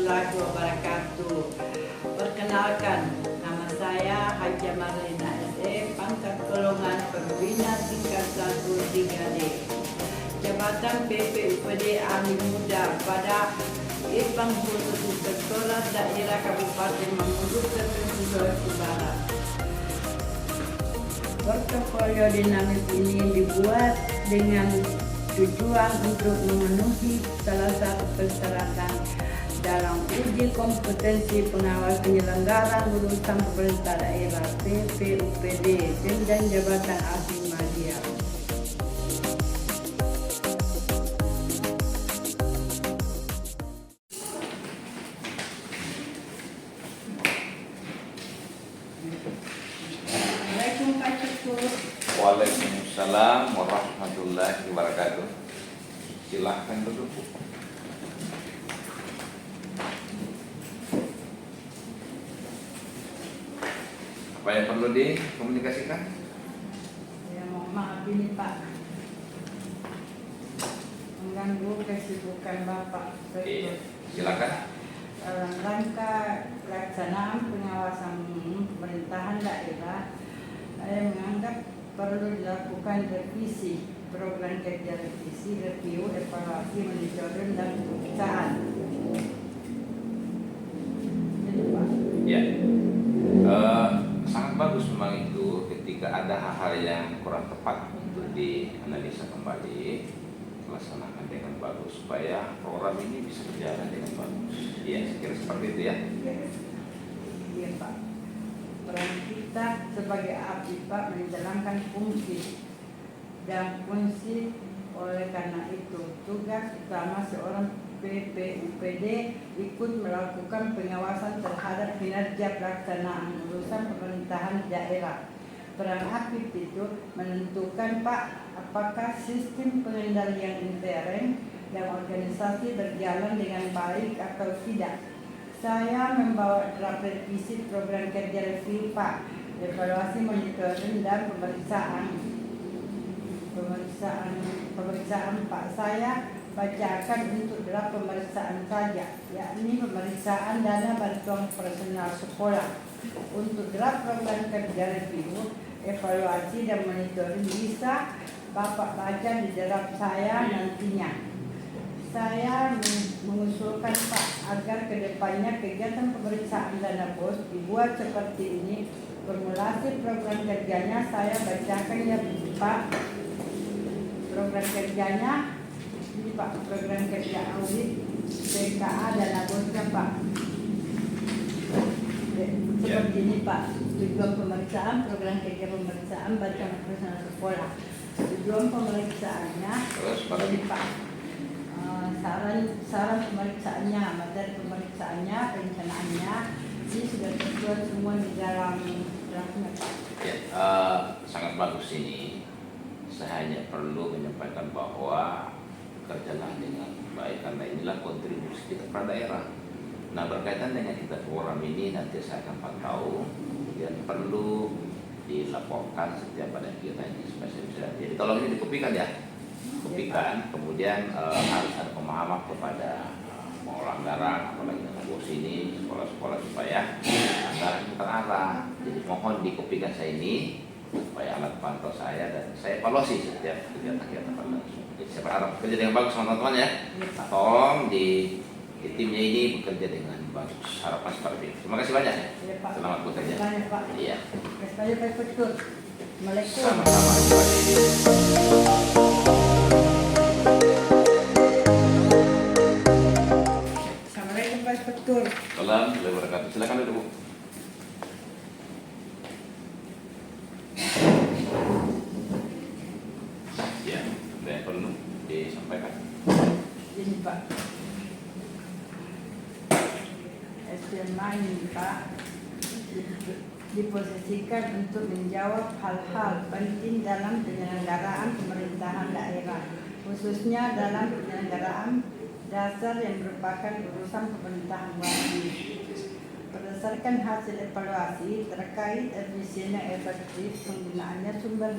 warahmatullahi wabarakatuh. Perkenalkan, nama saya Haja Marlina SE, pangkat golongan pembina tingkat 1 3D. Jabatan PPUPD Ahli Muda pada Ipang Khusus Inspektorat Daerah Kabupaten Mamuju Provinsi Sulawesi Barat. Portofolio dinamis ini dibuat dengan tujuan untuk memenuhi salah satu persyaratan dalam uji kompetensi pengawas penyelenggaraan urusan pemerintah daerah PPUPD dan jabatan ahli media. Waalaikumsalam warahmatullahi wabarakatuh. Silahkan duduk. Apa yang perlu dikomunikasikan? Ya, mohon maaf ini Pak, mengganggu kesibukan Bapak. Iya, silakan. Dalam rangka pelaksanaan pengawasan pemerintahan daerah, saya menganggap perlu dilakukan revisi program kerja, revisi, review, evaluasi, monitoring, dan pemeriksaan. Jadi Pak. Ya, sangat bagus memang itu ketika ada hal-hal yang kurang tepat untuk dianalisa kembali, melaksanakan dengan bagus supaya program ini bisa berjalan dengan bagus. Ya, saya kira seperti itu ya. Iya Pak. Peran kita sebagai abdi Pak menjalankan fungsi, dan fungsi oleh karena itu tugas utama seorang PPUPD ikut melakukan pengawasan terhadap kinerja pelaksanaan urusan pemerintahan daerah. Peran aktif itu menentukan Pak apakah sistem pengendalian intern dan organisasi berjalan dengan baik atau tidak. Saya membawa draft revisi program kerja review Pak, evaluasi, monitoring, dan pemeriksaan Pak. Saya bacakan untuk draft pemeriksaan saja, yakni pemeriksaan dana bantuan personal sekolah. Untuk draft program kerja review, evaluasi, dan monitoring bisa Bapak baca di draft saya nantinya. Saya mengusulkan Pak agar kedepannya kegiatan pemeriksaan dana BOS dibuat seperti ini. Formulasi program kerjanya saya bacakan ya Pak. Program kerjanya ini Pak, program kerja audit PKA dana BOS-nya Pak. Seperti ini Pak, tujuan pemeriksaan, program kerja pemeriksaan bantuan personal sekolah. Tujuan pemeriksaannya ini Pak. Saran pemeriksaannya, materi pemeriksaannya, perencanaannya, ini sudah tertuang semua di dalam draftnya Pak. Ya, sangat bagus ini. Saya hanya perlu menyampaikan bahwa kerjalah dengan baik karena inilah kontribusi kita pada daerah. Nah, berkaitan dengan kita program ini nanti saya akan pantau dan perlu dilaporkan setiap pada kegiatan ini supaya saya bisa. Jadi tolong ini dikopikan ya. Kopikan, kemudian harus ada pemahaman kepada pengelola anggaran, apalagi dengan bos ini, sekolah-sekolah supaya anggaran itu terarah. Jadi mohon dikopikan saya ini supaya alat pantau saya dan saya evaluasi setiap kegiatan-kegiatan berlangsung. Jadi saya berharap bekerja dengan bagus sama teman-teman ya. Tolong di timnya ini bekerja dengan bagus. Harapan seperti itu. Terima kasih banyak ya. Selamat bekerja. Iya. Assalamualaikum. Sama-sama. Assalamualaikum Pak Inspektur. Warahmatullahi wabarakatuh. Silakan duduk Bu. Ya, ada yang perlu disampaikan. Ini Pak, SMA ini Pak diposisikan untuk menjawab hal-hal penting dalam penyelenggaraan pemerintahan daerah, khususnya dalam penyelenggaraan dasar yang merupakan urusan pemerintahan wajib. Berdasarkan hasil evaluasi terkait efisiennya efektif penggunaannya sumber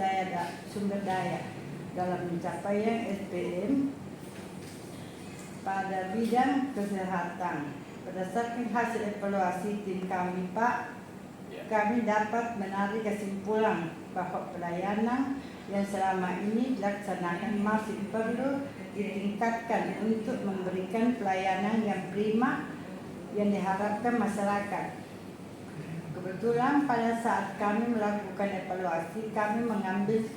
daya dalam pencapaian SPM pada bidang kesehatan, Berdasarkan hasil evaluasi tim kami, Pak, Ya. kami dapat menarik kesimpulan bahwa pelayanan yang selama ini dilaksanakan masih perlu ditingkatkan untuk memberikan pelayanan yang prima yang diharapkan masyarakat. Kebetulan pada saat kami melakukan evaluasi, kami mengambil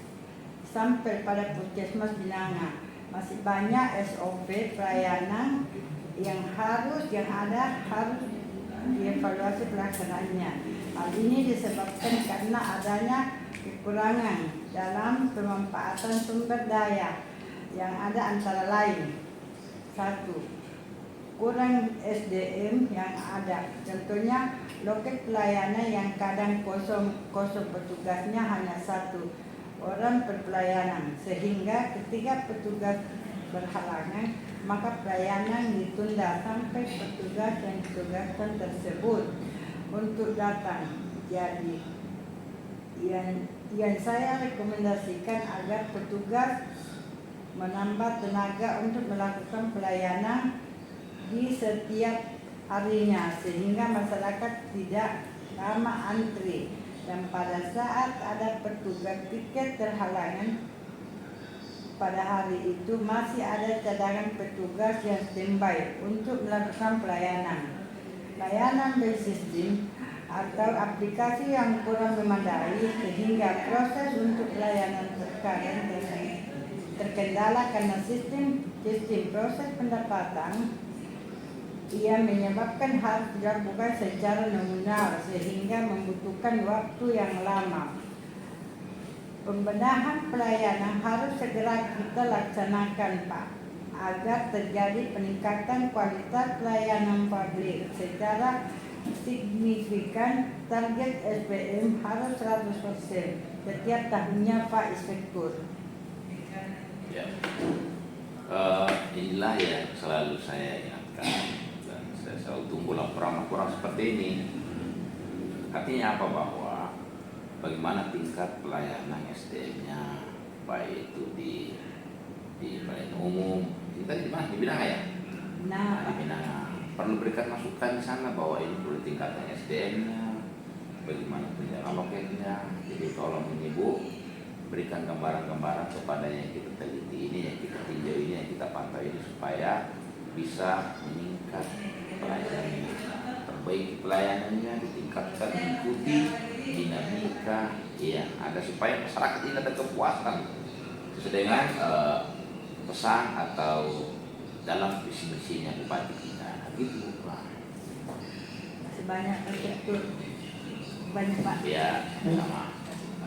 sampel pada Puskesmas Binanga. Masih banyak SOP pelayanan yang harus dievaluasi pelaksanaannya. Hal ini disebabkan karena adanya kekurangan dalam pemanfaatan sumber daya yang ada antara lain. 1. Kurang SDM yang ada. Contohnya loket pelayanan yang kadang kosong petugasnya hanya 1 orang per pelayanan, sehingga ketika petugas berhalangan maka pelayanan ditunda sampai petugas yang ditugaskan tersebut untuk datang. Jadi yang saya rekomendasikan agar petugas menambah tenaga untuk melakukan pelayanan di setiap harinya sehingga masyarakat tidak lama antri, dan pada saat ada petugas tiket terhalangan pada hari itu masih ada cadangan petugas yang standby untuk melakukan pelayanan. Layanan bersistem atau aplikasi yang kurang memadai sehingga proses untuk pelayanan terkadang terkendala karena sistem proses pendapatan ia menyebabkan harus dilakukan secara nominal sehingga membutuhkan waktu yang lama. Pembenahan pelayanan harus segera kita laksanakan, Pak, agar terjadi peningkatan kualitas pelayanan publik secara signifikan. Target SPM harus 100% setiap tahunnya, Pak Inspektur. Ya. Inilah yang selalu saya ingatkan dan saya selalu tunggu laporan-laporan seperti ini. Artinya apa? Bahwa bagaimana tingkat pelayanan SDM-nya, baik itu di pelayanan umum, kita di mana? Di Binanga ya? Di Binanga. Perlu berikan masukan di sana bahwa ini perlu tingkatkan SDM-nya, bagaimana penjara loketnya. Jadi tolong ini Bu, berikan gambaran-gambaran kepada yang kita teliti ini, yang kita tinjau ini, yang kita pantau ini supaya bisa meningkat pelayanannya, perbaiki pelayanannya, ditingkatkan, mengikuti dinamika yang ada supaya masyarakat ini ada kepuasan sesuai dengan pesan atau dalam visi misinya Bupati kita. Gitu Pak. Masih banyak Inspektur. Banyak Pak. Ya, sama.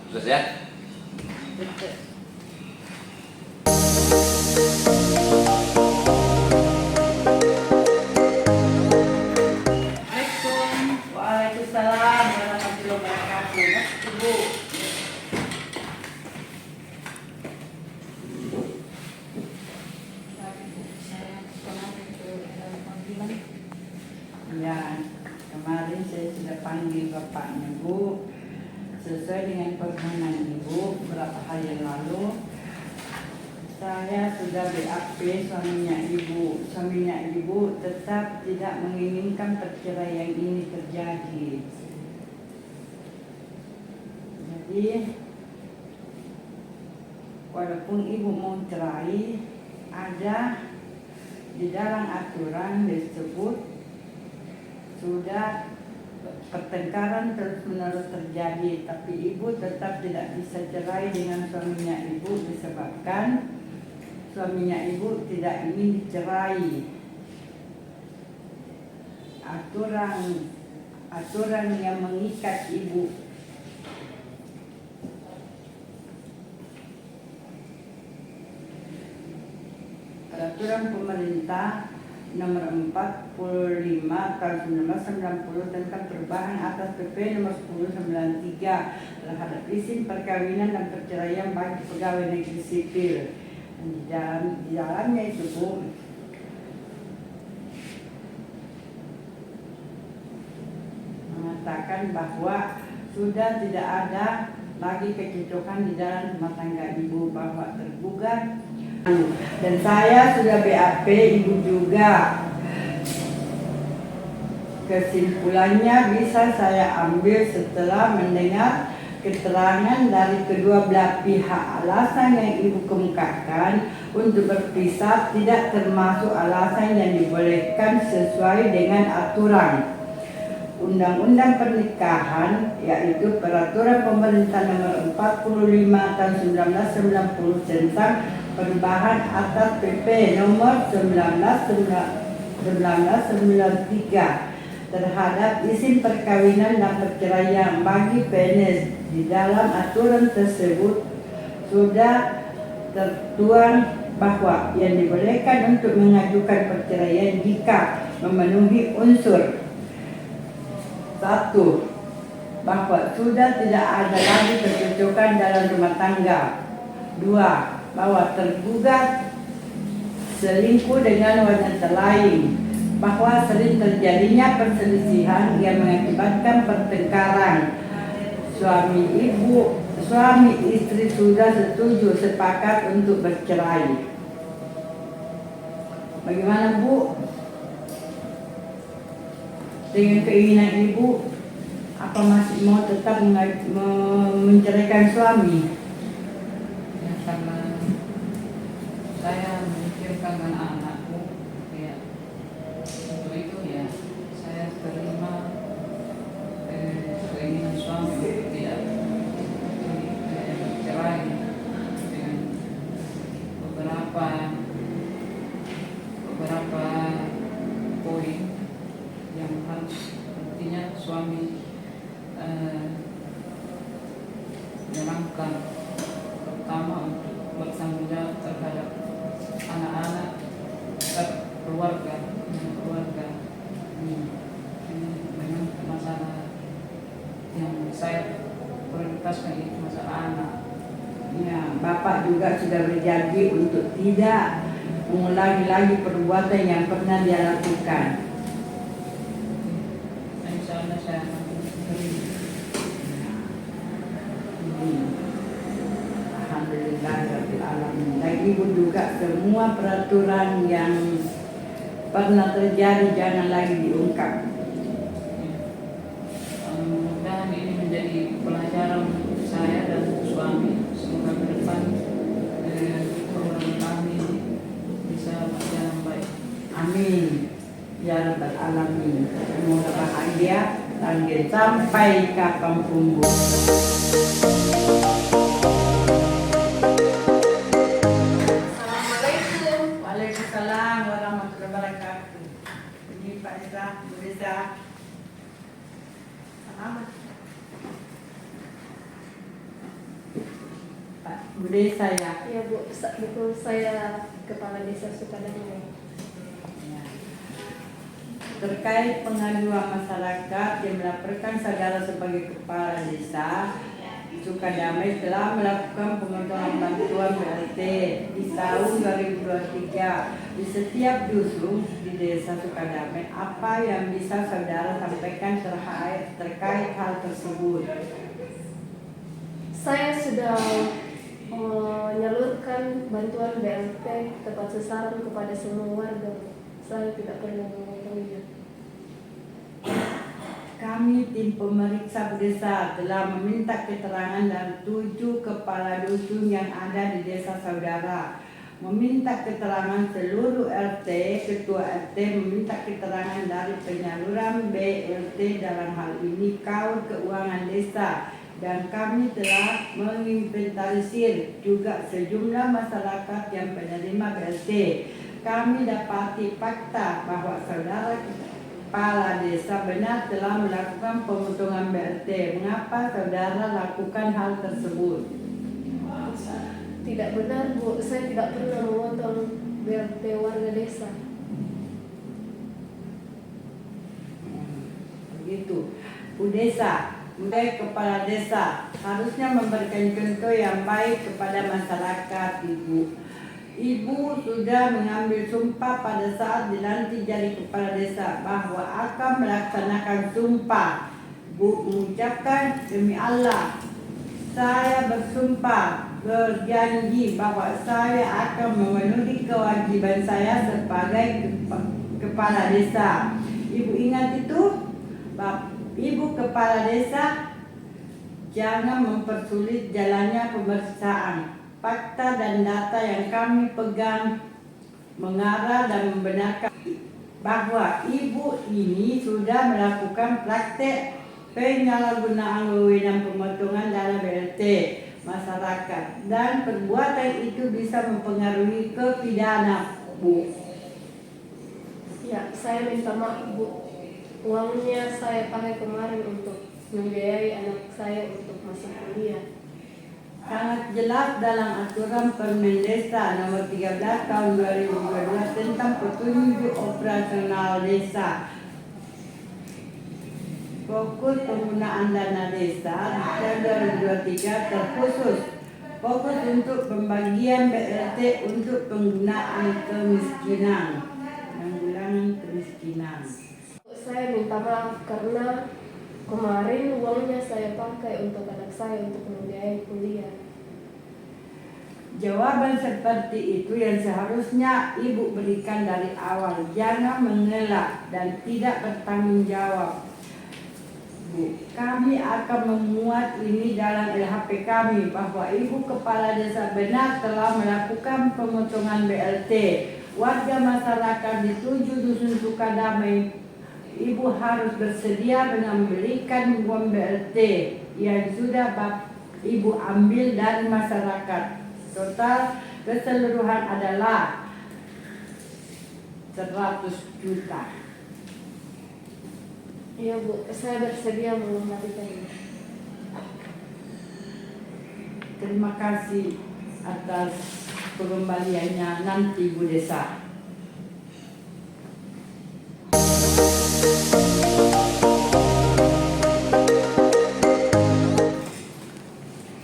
Sukses ya. Betul. Waalaikumsalam warahmatullahi wabarakatuh. Ibu. Ya, kemarin saya sudah panggil bapaknya, Bu. Sesuai dengan permohonan Ibu beberapa hari yang lalu, saya sudah BAP suaminya Ibu. Suaminya Ibu tetap tidak menginginkan perceraian ini terjadi. Jadi, walaupun Ibu mau cerai, ada di dalam aturan disebut sudah pertengkaran terus-menerus terjadi, tapi Ibu tetap tidak bisa cerai dengan suaminya Ibu disebabkan suaminya Ibu tidak ingin dicerai. Aturan yang mengikat Ibu. Peraturan Pemerintah Nomor 45 Tahun 1990 tentang perubahan atas PP Nomor 1093 terhadap izin perkawinan dan perceraian bagi pegawai negeri sipil. Di dalamnya itu Bu, mengatakan bahwa sudah tidak ada lagi kecocokan di dalam rumah tangga Ibu, bahwa tergugat. Dan saya sudah BAP Ibu juga. Kesimpulannya bisa saya ambil setelah mendengar keterangan dari kedua belah pihak. Alasan yang Ibu kemukakan untuk berpisah tidak termasuk alasan yang dibolehkan sesuai dengan aturan Undang-Undang Pernikahan, yaitu Peraturan Pemerintah Nomor 45 Tahun 1990 tentang perubahan atas PP Nomor 1993 terhadap izin perkawinan dan perceraian bagi PNS. Di dalam aturan tersebut sudah tertuang bahwa yang dibolehkan untuk mengajukan perceraian jika memenuhi unsur: 1. Bahwa sudah tidak ada lagi kecocokan dalam rumah tangga. 2. Bahwa tergugat selingkuh dengan wanita lain. Bahwa sering terjadinya perselisihan yang mengakibatkan pertengkaran. Suami istri sudah setuju sepakat untuk bercerai. Bagaimana Bu? Dengan keinginan Ibu, apa masih mau tetap menceraikan suami? Ya, karena saya memikirkan anak-anakku, ya untuk itu ya saya terima keinginan suami untuk tidak bercerai dengan beberapa poin yang harus, artinya suami menjalankan, terutama untuk bertanggung jawab terhadap anak-anak dan keluarga. Ini memang masalah yang saya prioritaskan, itu masalah anak. Ya, Bapak juga sudah berjanji untuk tidak mengulangi lagi perbuatan yang pernah dia lakukan. Insya Allah saya akan terima. Alhamdulillah Rabbil Alamin. Dan Ibu juga semua peraturan yang pernah terjadi jangan lagi diungkap. Mudah-mudahan ini menjadi pelajaran untuk saya dan suami. Semoga ke depan hubungan kami bisa berjalan baik. Amin ya Rabbal Alamin. Semoga bahagia langgeng sampai kapanpun Bu. Assalamualaikum. Waalaikumsalam warahmatullahi wabarakatuh. Ini Pak Esa, Bu Esa. Selamat. Pak Bu Desa ya. Ya Bu, betul saya Kepala Desa Sukadamai. Terkait pengaduan masyarakat yang melaporkan saudara sebagai Kepala Desa, Sukadamai telah melakukan pemotongan bantuan BLT di tahun 2023 di setiap dusun di Desa Sukadamai. Apa yang bisa saudara sampaikan terkait hal tersebut? Saya sudah menyalurkan bantuan BLT tepat sasaran kepada semua warga. Saya tidak perlu mengetahui. Kami tim pemeriksa desa telah meminta keterangan dari 7 kepala dusun yang ada di desa saudara. Meminta keterangan seluruh RT, ketua RT meminta keterangan dari penyaluran BLT dalam hal ini Kaur Keuangan Desa. Dan kami telah menginventarisir juga sejumlah masyarakat yang penerima BLT. Kami dapati fakta bahwa saudara Kepala Desa benar telah melakukan pemotongan BLT. Mengapa saudara lakukan hal tersebut? Tidak benar Bu, saya tidak pernah memotong BLT warga desa. Begitu. Bu Desa, Kepala Desa harusnya memberikan contoh yang baik kepada masyarakat Ibu. Ibu sudah mengambil sumpah pada saat dilantik jadi Kepala Desa bahwa akan melaksanakan sumpah. Bu mengucapkan, demi Allah, saya bersumpah berjanji bahwa saya akan memenuhi kewajiban saya sebagai Kepala Desa. Ibu ingat itu, Ibu Kepala Desa, jangan mempersulit jalannya pemeriksaan. Fakta dan data yang kami pegang mengarah dan membenarkan bahwa Ibu ini sudah melakukan praktek penyalahgunaan wewenang pemotongan dana BLT masyarakat dan perbuatan itu bisa mempengaruhi ke pidana, Bu. Ya, saya minta maaf Bu. Uangnya saya pakai kemarin untuk membiayai anak saya untuk masuk kuliah. Sangat jelas dalam aturan Permen Desa nomor 13 tahun 2022 tentang petunjuk operasional desa. Fokus penggunaan dana desa tahun 2023 terkhusus fokus untuk pembagian BLT untuk penggunaan kemiskinan, penanggulangan kemiskinan. Saya minta maaf karena kemarin uangnya saya pakai untuk anak saya untuk membiayai kuliah. Jawaban seperti itu yang seharusnya Ibu berikan dari awal. Jangan mengelak dan tidak bertanggung jawab. Bu, kami akan memuat ini dalam LHP kami bahwa Ibu Kepala Desa benar telah melakukan pemotongan BLT. Warga masyarakat di 7 Dusun Sukadamai, Ibu harus bersedia dengan memberikan uang BLT yang sudah Ibu ambil dari masyarakat. Total keseluruhan adalah 100 juta. Iya Bu, saya bersedia mengembalikannya. Terima kasih atas pengembaliannya nanti Bu Desa.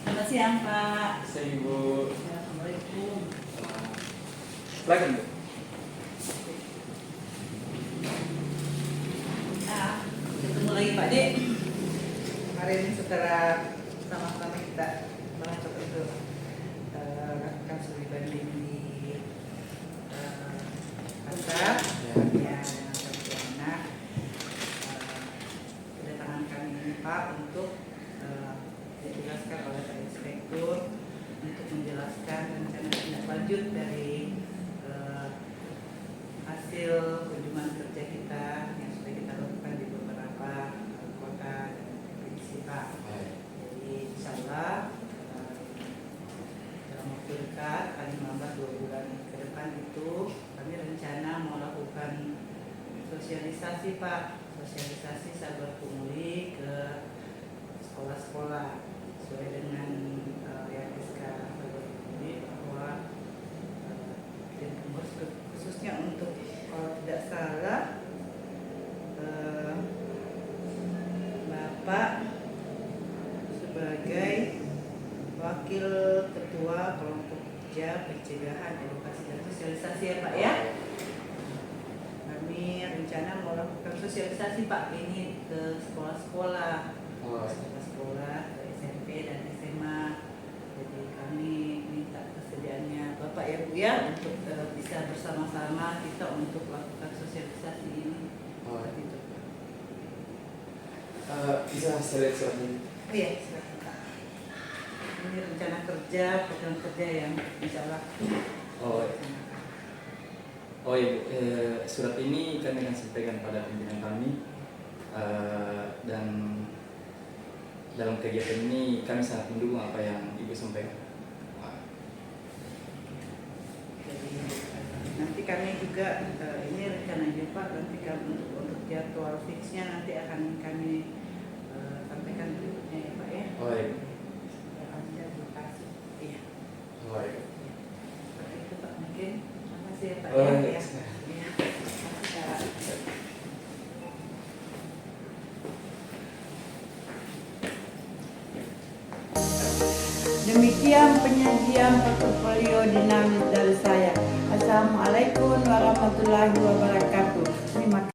Selamat siang Pak. Saya Ibu. Assalamualaikum. Silakan Bu. Ketemu lagi Pak Dek. Kemarin setelah sama-sama kita melakukan untuk lakukan studi banding di pasar ya dengan anak kedatangan kami ini Pak untuk dijelaskan oleh Pak Inspektur untuk menjelaskan rencana tindak lanjut dari hasil kunjungan kerja kita yang sudah kita lakukan di beberapa kota dan provinsi Pak. Jadi insya Allah dalam waktu dekat paling lambat 2 bulan ke depan itu kami rencana mau lakukan sosialisasi Pak, sosialisasi sabar pungli ke sekolah-sekolah sesuai dengan yang SK sabar pungli bahwa khususnya untuk kalau tidak salah Bapak sebagai wakil ketua kelompok kerja pencegahan edukasi dan sosialisasi ya Pak ya. Kami rencana mau lakukan sosialisasi Pak ini ke sekolah-sekolah, sekolah ke SMP dan SMA. Jadi kami minta kesediaannya Bapak ya Bu ya untuk bisa bersama-sama kita untuk lakukan sosialisasi ini. Seperti itu Pak. Bisa saya lihat suratnya? Oh iya, silakan Pak. Ini rencana kerja, program kerja yang insya Allah. Oh iya Bu, surat ini kami akan sampaikan pada pimpinan kami dan dalam kegiatan ini kami sangat mendukung apa yang Ibu sampaikan. Jadi nanti kami juga ini rencananya Pak, nanti kami untuk jadwal fixnya nanti akan kami sampaikan berikutnya ya Pak ya. Oh iya. Ada lokasi. Iya. Oh iya. Seperti itu Pak mungkin. Terima kasih ya Pak Oh, ya. iya. Iya. Terima kasih Pak. Demikian penyajian portofolio dinamis dari saya. Assalamualaikum warahmatullahi wabarakatuh. Terima kasih.